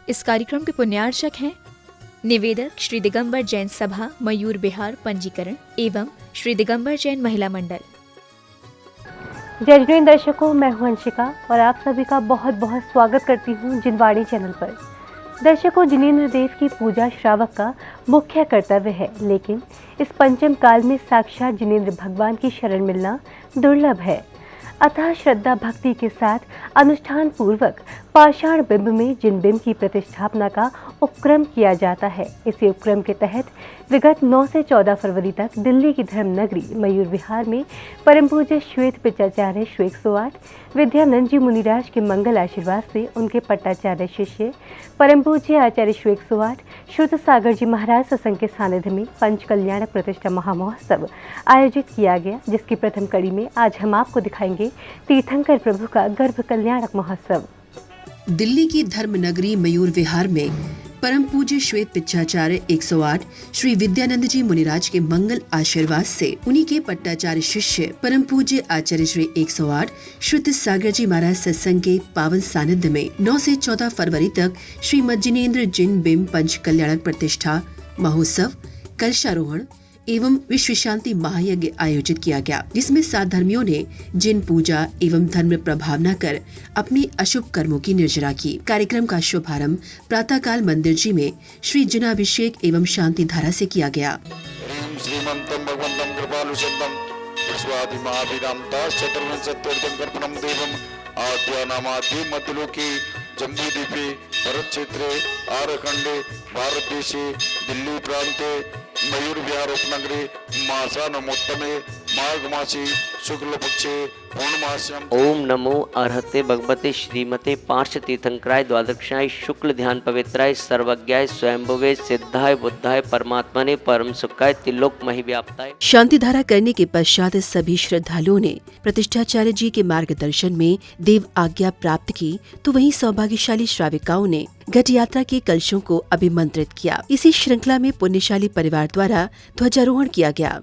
इस कार्यक्रम के पुण्यार्चक हैं निवेदक श्री दिगंबर जैन सभा मयूर विहार पंजीकरण एवं श्री दिगंबर जैन महिला मंडल। जय जैन दर्शकों, मैं हूं अंशिका और आप सभी का बहुत बहुत स्वागत करती हूं जिनवाणी चैनल पर। दर्शकों, जिनेंद्र देव की पूजा श्रावक का मुख्य कर्तव्य है, लेकिन इस पंचम काल में साक्षात जिनेंद्र भगवान की शरण मिलना दुर्लभ है। अतः श्रद्धा भक्ति के साथ अनुष्ठान पूर्वक पाषाण बिंब में जिन बिंब की प्रतिष्ठापना का उपक्रम किया जाता है। इसी उपक्रम के तहत विगत 9 से 14 फरवरी तक दिल्ली की धर्म नगरी मयूर विहार में परम पूज्य श्वेत पिचाचार्य श्री 108 विद्यानंद जी मुनिराज के मंगल आशीर्वाद से उनके पट्टाचार्य शिष्य परम पूज्य आचार्य श्री 108 श्रुत सागर जी महाराज सत्संग के सानिध्य में पंच कल्याणक प्रतिष्ठा महामहोत्सव आयोजित किया गया, जिसकी प्रथम कड़ी में आज हम आपको दिखाएंगे तीर्थंकर प्रभु का गर्भ कल्याणक महोत्सव। दिल्ली की धर्म नगरी मयूर विहार में परम पूज्य श्वेत पिचाचार्य 108 श्री विद्यानंद जी मुनिराज के मंगल आशीर्वाद से उन्हीं के पट्टाचार्य शिष्य परम पूज्य आचार्य श्री 108 श्रुत सागर जी महाराज सत्संग के पावन सानिध्य में 9 से 14 फरवरी तक श्रीमद जिनेंद्र जिन बिंब पंच कल्याणक प्रतिष्ठा महोत्सव कलशारोहण एवं विश्व शांति महायज्ञ आयोजित किया गया, जिसमें सात धर्मियों ने जिन पूजा एवं धर्म प्रभावना कर अपने अशुभ कर्मों की निर्जरा की। कार्यक्रम का शुभारंभ प्रातःकाल मंदिर जी में श्री जिनाभिषेक एवं शांति धारा से किया गया। जम्बू द्वीपे भरत क्षेत्रे आरखंडे भारत देशे दिल्ली प्रांते मयूर विहार उपनगरे मासानमोत्तमे माघ मासी शुक्ल पक्षे पूर्णमास्यम। ओम नमो अर्हते भगवते श्रीमते पार्श्व तीर्थंकराय द्वादशाय शुक्ल ध्यान पवित्राय सर्वज्ञाय स्वयंभुवे सिद्धाय बुद्धाय परमात्मने परम सुखाय त्रिलोक महिव्याप्ताय। शांति धारा करने के पश्चात सभी श्रद्धालुओं ने प्रतिष्ठाचार्य जी के मार्गदर्शन में देव आज्ञा प्राप्त की, तो वहीं सौभाग्यशाली श्राविकाओं ने घट यात्रा के कलशों को अभिमंत्रित किया। इसी श्रृंखला में पुण्यशाली परिवार द्वारा ध्वजारोहण किया गया।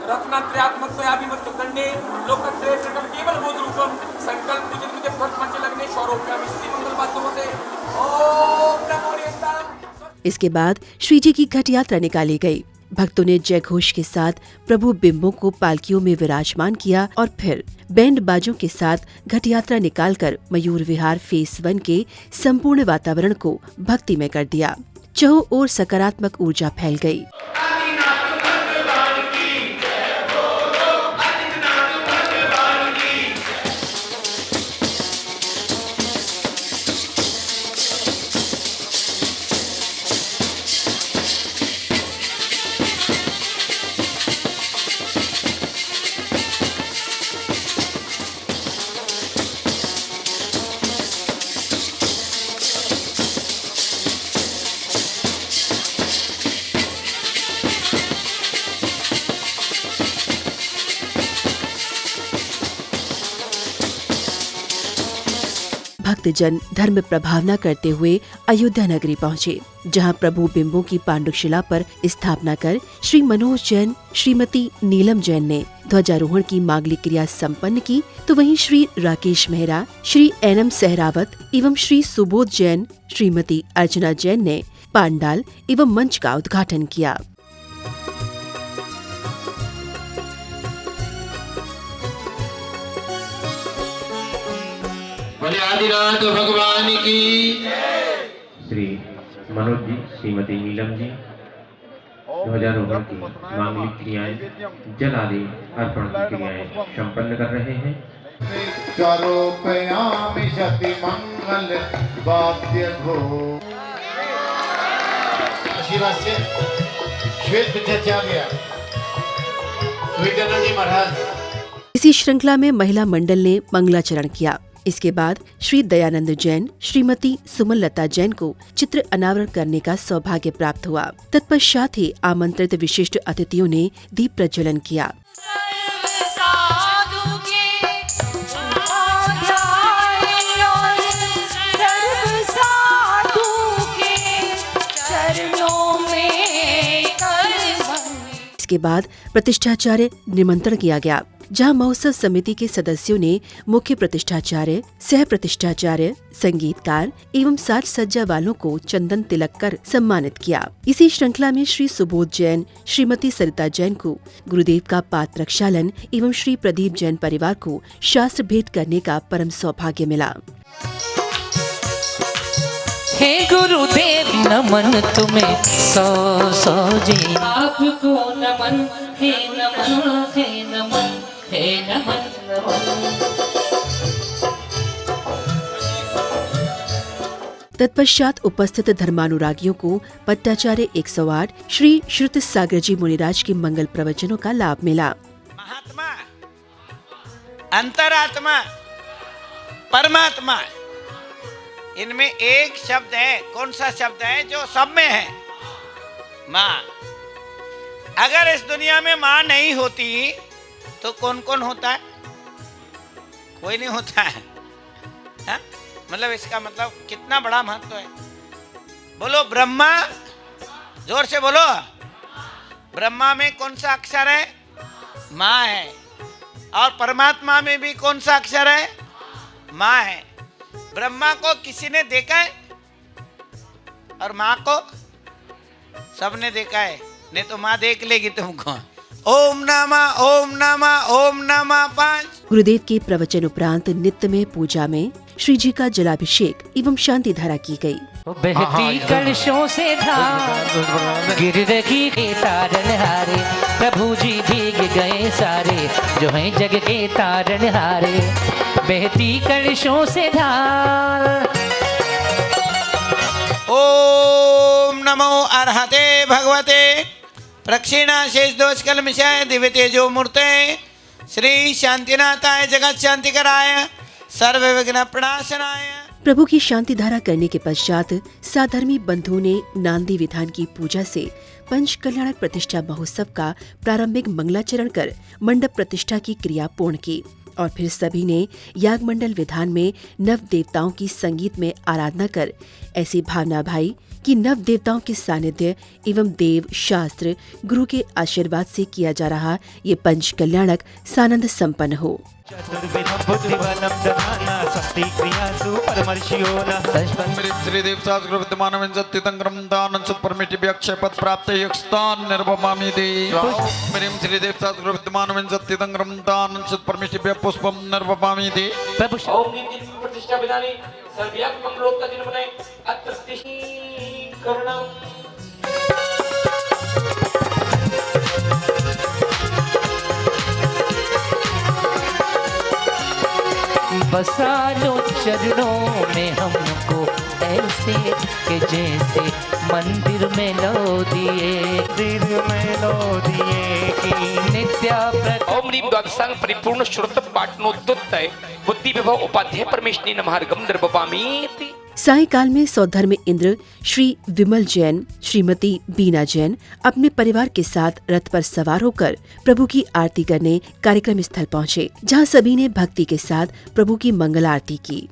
रत्नात्रयात्मकतयाभिमत्तुकण्डे लोकत्रय प्रकट केवल बोधरूपम संकल्प पूजन मुझे फट मंच लगने शौरोप्या मिस्त्री मंगल बातों से ओम नमो नित्यानंद। इसके बाद श्री जी की घट यात्रा निकाली गई। भक्तों ने जय घोष के साथ प्रभु बिंबों को पालकियों में विराजमान किया और फिर बैंड बाजों के साथ घट यात्रा निकालकर मयूर विहार फेस 1 के संपूर्ण वातावरण को भक्तिमय कर दिया। चहुं ओर सकारात्मक ऊर्जा फैल गई। भक्तजन धर्म प्रभावना करते हुए अयोध्या नगरी पहुँचे, जहाँ प्रभु बिंबों की पांडुशिला पर स्थापना कर श्री मनोज जैन श्रीमती नीलम जैन ने ध्वजारोहण की मांगलिक क्रिया संपन्न की, तो वहीं श्री राकेश मेहरा, श्री एनम सहरावत एवं श्री सुबोध जैन श्रीमती अर्चना जैन ने पांडाल एवं मंच का उद्घाटन किया। आदिनाथ भगवान की। श्री मनोज जी श्रीमती नीलम जी ध्वजारोहण की मांगलिक क्रियाएं जल आदि अर्पण की क्रियाएं संपन्न कर रहे हैं। मंगल वाद्य घोष आशीर्वाद से श्वेत पिचाचार्य विद्यानंद जी महाराज। इसी श्रृंखला में महिला मंडल ने मंगलाचरण किया। इसके बाद श्री दयानंद जैन, श्रीमती सुमनलता जैन को चित्र अनावरण करने का सौभाग्य प्राप्त हुआ। तत्पश्चात ही आमंत्रित विशिष्ट अतिथियों ने दीप प्रज्वलन किया। इसके बाद प्रतिष्ठाचार्य निमंत्रण किया गया, जहां महोत्सव समिति के सदस्यों ने मुख्य प्रतिष्ठाचार्य, सह प्रतिष्ठाचार्य, संगीतकार एवं साज सज्जा वालों को चंदन तिलक कर सम्मानित किया। इसी श्रृंखला में श्री सुबोध जैन, श्रीमती सरिता जैन को गुरुदेव का पात्र प्रक्षालन एवं श्री प्रदीप जैन परिवार को शास्त्र भेंट करने का परम सौभाग्य मिला। हे गुरुदेव नमन तुम्हें सौ सौ जी, आपको नमन, हे नमन, हे नमन, हे नमन, नमन। तत्पश्चात उपस्थित धर्मानुरागियों को पट्टाचार्य 108 श्री श्रुत सागर जी मुनिराज के मंगल प्रवचनों का लाभ मिला। महात्मा, अंतरात्मा, परमात्मा, इनमें एक शब्द है। कौन सा शब्द है जो सब में है? माँ। अगर इस दुनिया में माँ नहीं होती तो कौन कौन होता है? कोई नहीं होता है, हा? मतलब इसका मतलब कितना बड़ा महत्व है। बोलो ब्रह्मा, जोर से बोलो। ब्रह्मा में कौन सा अक्षर है? माँ है। और परमात्मा में भी कौन सा अक्षर है? माँ है। ब्रह्मा को किसी ने देखा है? और माँ को सबने देखा है। नहीं तो माँ देख लेगी तुमको। ओम नमः, ओम नमः, ओम नमः 5। गुरुदेव के प्रवचन उपरांत नित्य में पूजा में श्री जी का जलाभिषेक एवं शांति धारा की गई। बहती कलशों से धार गिर रही के तारनहारे, प्रभु जी भीग गए सारे जो हैं जग के तारनहारे। बहती कलशों से धार। ओम नमो अर्हते भगवते प्रक्षिणा शेष दोष कलमशाय दिव्य तेजो मूर्ते श्री शांतिनाथाय जगत शांति कराय सर्व विघ्न प्रणाशनाय। प्रभु की शांति धारा करने के पश्चात साधर्मी बंधुओं ने नांदी विधान की पूजा से पंच कल्याणक प्रतिष्ठा महोत्सव का प्रारंभिक मंगलाचरण कर मंडप प्रतिष्ठा की क्रिया पूर्ण की और फिर सभी ने याग मंडल विधान में नव देवताओं की संगीत में आराधना कर ऐसी भावना भाई कि नव देवताओं के सानिध्य एवं देव शास्त्र गुरु के आशीर्वाद से किया जा रहा ये पंच कल्याणक सानंद संपन्न हो। बसा लो चरणों में हमको ऐसे कि जैसे मंदिर में लो दिए की नित्या ओम ह्रीं द्वादशांग परिपूर्ण श्रुत पाटनोद्युक्तय बुद्धि विभव उपाध्याय परमेष्टि नमहार्गम निर्वपामीति। सायंकाल में सौधर्म इंद्र श्री विमल जैन, श्रीमती बीना जैन अपने परिवार के साथ रथ पर सवार होकर प्रभु की आरती करने कार्यक्रम स्थल पहुँचे, जहाँ सभी ने भक्ति के साथ प्रभु की मंगल आरती की।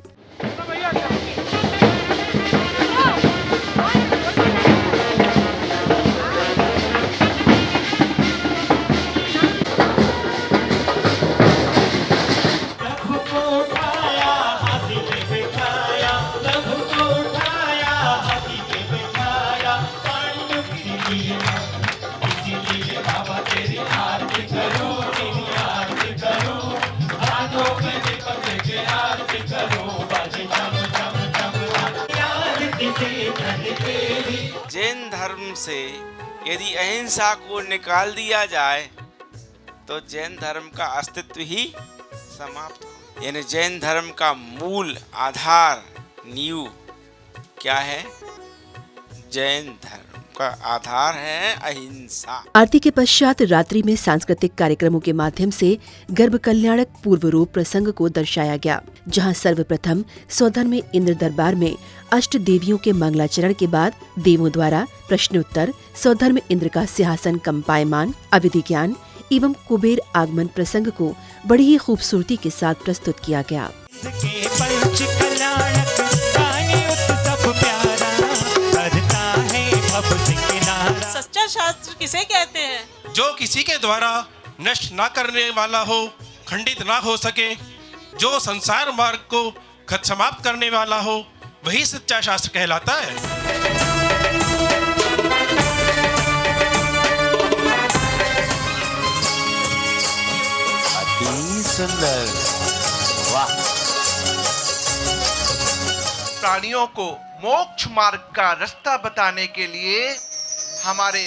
जैन धर्म से यदि अहिंसा को निकाल दिया जाए तो जैन धर्म का अस्तित्व ही समाप्त हो। यानी जैन धर्म का मूल आधार नींव क्या है? जैन धर्म सबका आधार है अहिंसा। आरती के पश्चात रात्रि में सांस्कृतिक कार्यक्रमों के माध्यम से गर्भ कल्याणक पूर्व रूप प्रसंग को दर्शाया गया, जहां सर्वप्रथम स्वधर्म में इंद्र दरबार में अष्ट देवियों के मंगलाचरण के बाद देवों द्वारा प्रश्नोत्तर, स्वधर्म इंद्र का सिंहासन कंपायमान, अविधि ज्ञान एवं कुबेर आगमन प्रसंग को बड़ी ही खूबसूरती के साथ प्रस्तुत किया गया। सच्चा शास्त्र किसे कहते हैं? जो किसी के द्वारा नष्ट ना करने वाला हो, खंडित ना हो सके, जो संसार मार्ग को समाप्त करने वाला हो, वही सच्चा शास्त्र कहलाता है। अति सुंदर, वाह। प्राणियों को मोक्ष मार्ग का रास्ता बताने के लिए हमारे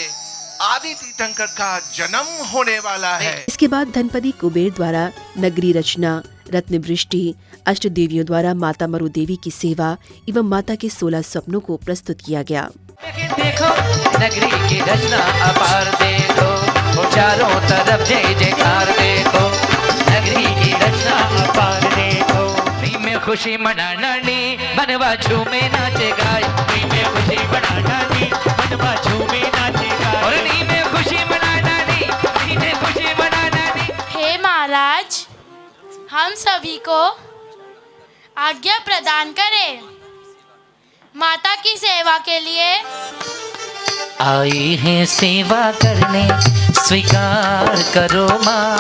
आदि तीर्थंकर का जन्म होने वाला है। इसके बाद धनपति कुबेर द्वारा नगरी रचना, रत्न वृष्टि, अष्ट देवियों द्वारा माता मरु देवी की सेवा एवं माता के 16 स्वप्नों को प्रस्तुत किया गया। देखो नगरी की रचना अपार देखो, वो चारों तरफ जय जयकार देखो, नगरी की रचना अपार देखो, में खुशी मनाना नी बनवा झूमे नाचे गाय, में खुशी मनाना नी बनवा झूमे नाचे गाय, और नी में खुशी मनाना नी में खुशी मनाना नी। हे महाराज, हम सभी को आज्ञा प्रदान करें। माता की सेवा के लिए आई है सेवा करने, स्वीकार करो माँ।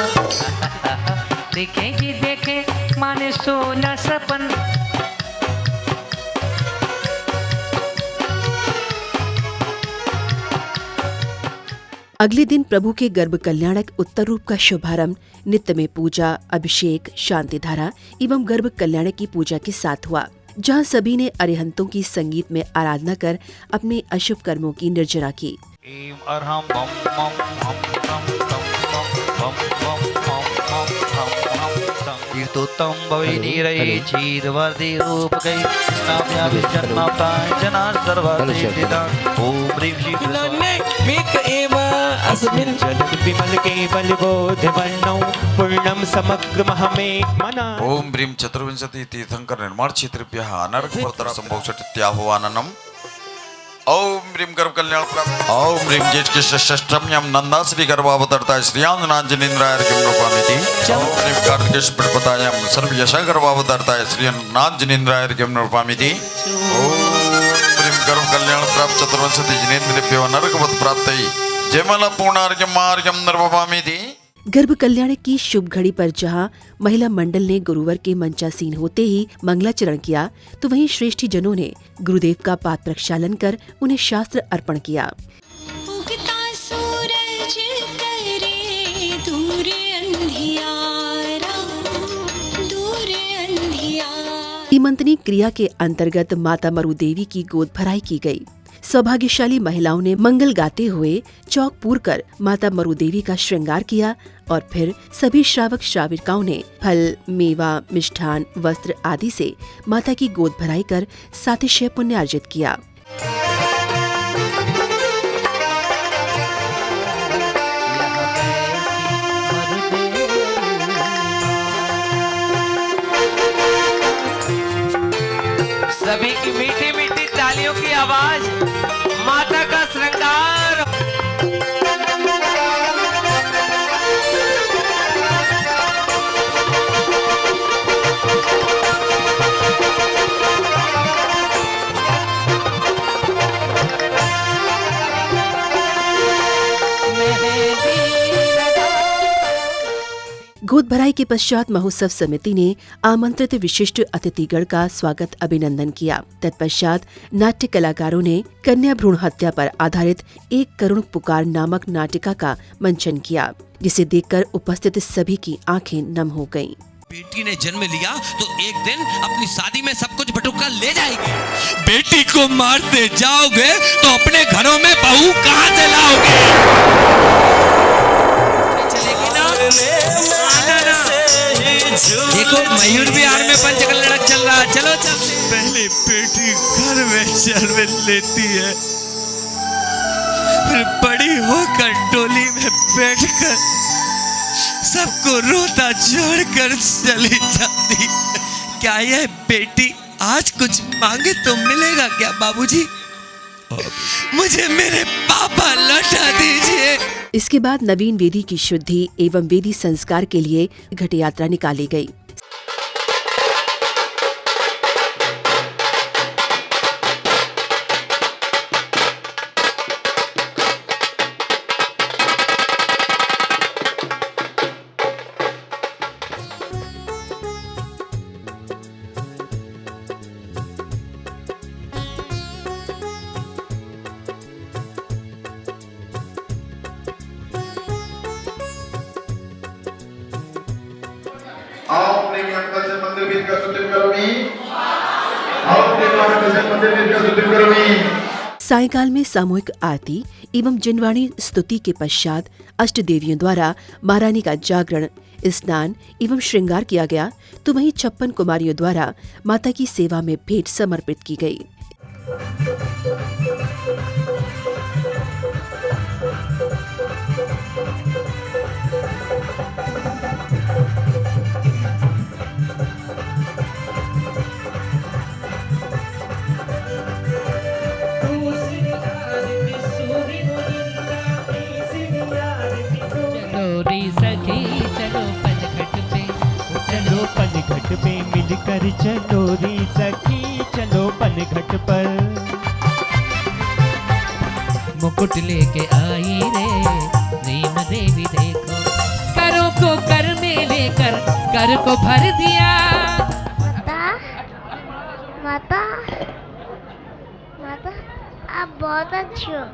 देखे जी देखे माने सोना सपन, अगले दिन प्रभु के गर्भ कल्याणक उत्तर रूप का शुभारंभ नित्य में पूजा, अभिषेक, शांति धारा एवं गर्भ कल्याणक की पूजा के साथ हुआ, जहां सभी ने अरिहंतों की संगीत में आराधना कर अपने अशुभ कर्मों की निर्जरा की। तीर्थोत्तम भवे नीरये चीरवर्धि रूपकै स्नाप्याभिजन्माप्ताय जना सर्वसिद्धिदां। ओम ह्रीं श्री मेक एव अस्मिन् जलं विमल केवल बोधवर्णौ पूर्णं समग्रमहमेक मना। ओम ह्रीं चतुर्विंशति तीर्थंकर निर्माण क्षेत्रेभ्यः अनर्घ वर्तन संभवशत्याह्वाननम्। ओम ह्रीं गर्भ कल्याण प्राप्त। ओम ह्रीं ज्येष्ठ के षष्ठम्यां नंदा श्री गर्भावतरताय श्रीयांजनांजनेन्द्राय अर्घ्यं नृपामिति। ओम ह्रीं कार्तिकेश प्रपदायां सर्वयश गर्भावतरताय श्रीयांजनेन्द्राय अर्घ्यं नृपामिति। ओम ह्रीं गर्भ कल्याण प्राप्त चतुर्विंशति जनेन्द्रेभ्यो नरकवत् प्राप्तै जयमला पूर्णार्घ्यं मार्घ्यं नृपामिति। गर्भ कल्याण की शुभ घड़ी पर जहां महिला मंडल ने गुरुवर के मंचासीन होते ही मंगलाचरण किया, तो वहीं श्रेष्ठी जनों ने गुरुदेव का पाद प्रक्षालन कर उन्हें शास्त्र अर्पण किया। उगता सूरज करे दूर अंधियारा, दूर अंधियारा। सीमंतनी क्रिया के अंतर्गत माता मरु देवी की गोद भराई की गई। सौभाग्यशाली महिलाओं ने मंगल गाते हुए चौक पूर कर माता मरु देवी का श्रृंगार किया और फिर सभी श्रावक श्राविकाओं ने फल, मेवा, मिष्ठान, वस्त्र आदि से माता की गोद भराई कर सातिशय पुण्य अर्जित किया। सभी की मीठी मीठी तालियों की आवाज, माता का श्रृंगार। गोद भराई के पश्चात महोत्सव समिति ने आमंत्रित विशिष्ट अतिथिगण का स्वागत अभिनंदन किया। तत्पश्चात नाट्य कलाकारों ने कन्या भ्रूण हत्या पर आधारित 1 करुण पुकार नामक नाटिका का मंचन किया, जिसे देखकर उपस्थित सभी की आंखें नम हो गईं। बेटी ने जन्म लिया तो एक दिन अपनी शादी में सब कुछ बटुक कर ले जाएगी। बेटी को मारते जाओगे तो अपने घरों में बहू कहाँ से लाओगे? देखो मयूर विहार में पंचकल लड़क चल रहा है, चलो चलते। पहले बेटी घर में जन्म लेती है, कर डोली में बैठकर सबको रोता छोड़कर चली जाती। क्या यह बेटी आज कुछ मांगे तो मिलेगा क्या बाबूजी? मुझे मेरे पापा लौटा दीजिए। इसके बाद नवीन वेदी की शुद्धि एवं वेदी संस्कार के लिए घट यात्रा निकाली गई। सायंकाल में सामूहिक आरती एवं जिनवाणी स्तुति के पश्चात अष्ट देवियों द्वारा महारानी का जागरण, स्नान एवं श्रृंगार किया गया, तो वहीं 56 कुमारियों द्वारा माता की सेवा में भेंट समर्पित की गई। पनघट पे मिलकर चलो रे सखी, चलो पनघट पर। मुकुट लेके आई रे नीम देवी देखो, करों को कर में लेकर कर को भर दिया। माता माता आप बहुत अच्छी हो।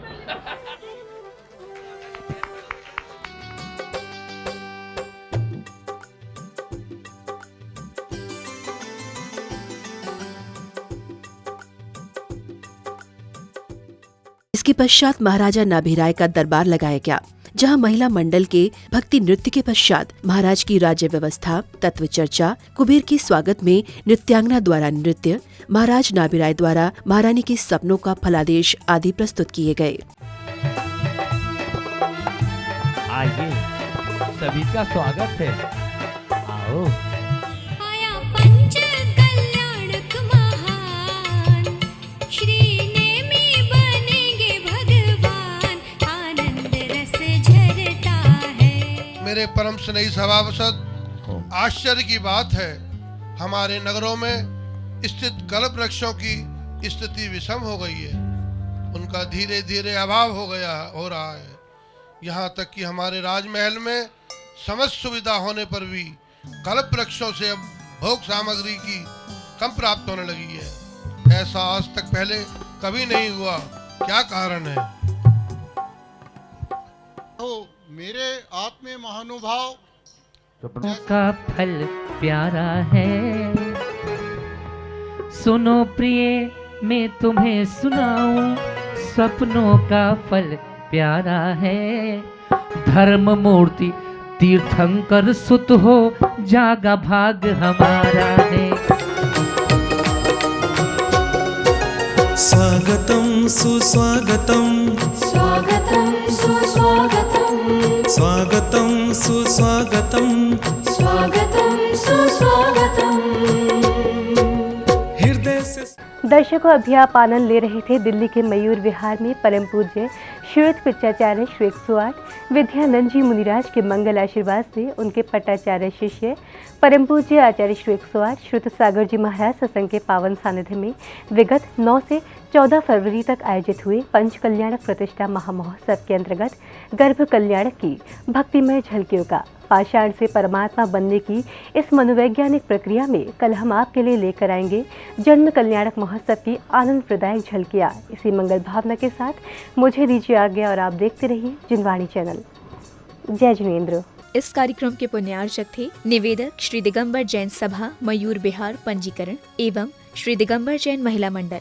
इसके पश्चात महाराजा नाभिराय का दरबार लगाया गया, जहां महिला मंडल के भक्ति नृत्य के पश्चात महाराज की राज्य व्यवस्था, तत्व चर्चा, कुबेर के स्वागत में नृत्यांगना द्वारा नृत्य, महाराज नाभिराय द्वारा महारानी के सपनों का फलादेश आदि प्रस्तुत किए गए। आइए, सभी का स्वागत है। आओ। मेरे परम स्नेही सभासद, आश्चर्य की बात है, हमारे नगरों में स्थित कल्प वृक्षों की स्थिति विषम हो गई है। उनका धीरे धीरे अभाव हो रहा है। यहाँ तक कि हमारे राजमहल में समस्त सुविधा होने पर भी कल्प वृक्षों से अब भोग सामग्री की कम प्राप्त होने लगी है। ऐसा आज तक पहले कभी नहीं हुआ, क्या कारण है? मेरे आत्मे महानुभाव, सपनों का फल प्यारा है, सुनो प्रिय मैं तुम्हें सुनाऊं, सपनों का फल प्यारा है। धर्म मूर्ति तीर्थंकर सुत हो, जागा भाग हमारा है। स्वागतम सुस्वागतम, स्वागतम सुस्वागतम, स्वागतम सुस्वागतम, स्वागतम सुस्वागतम। हृदय से दर्शकों, अभी आप आनंद ले रहे थे दिल्ली के मयूर विहार में परम पूज्य श्रीयुत पिच्चाचार्य श्री 108 विद्यानंद जी मुनिराज के मंगल आशीर्वाद से उनके पट्टाचार्य शिष्य परम पूज्य आचार्य श्री 108 श्रुत सागर जी महाराज सत्संग के पावन सानिध्य में विगत 9 से 14 फरवरी तक आयोजित हुए पंच कल्याणक प्रतिष्ठा महामहोत्सव के अंतर्गत गर्भ कल्याणक की भक्तिमय झलकियों का पाषाण से परमात्मा बनने की इस मनोवैज्ञानिक प्रक्रिया में कल हम आपके लिए लेकर आएंगे जन्म कल्याणक महोत्सव की आनंद प्रदायक झलकियाँ। इसी मंगल भावना के साथ मुझे दीजिए आज्ञा और आप देखते रहिए जिनवाणी चैनल। जय जिनेंद्र। इस कार्यक्रम के पुण्यार्चक थे निवेदक श्री दिगंबर जैन सभा मयूर बिहार पंजीकरण एवं श्री दिगंबर जैन महिला मंडल।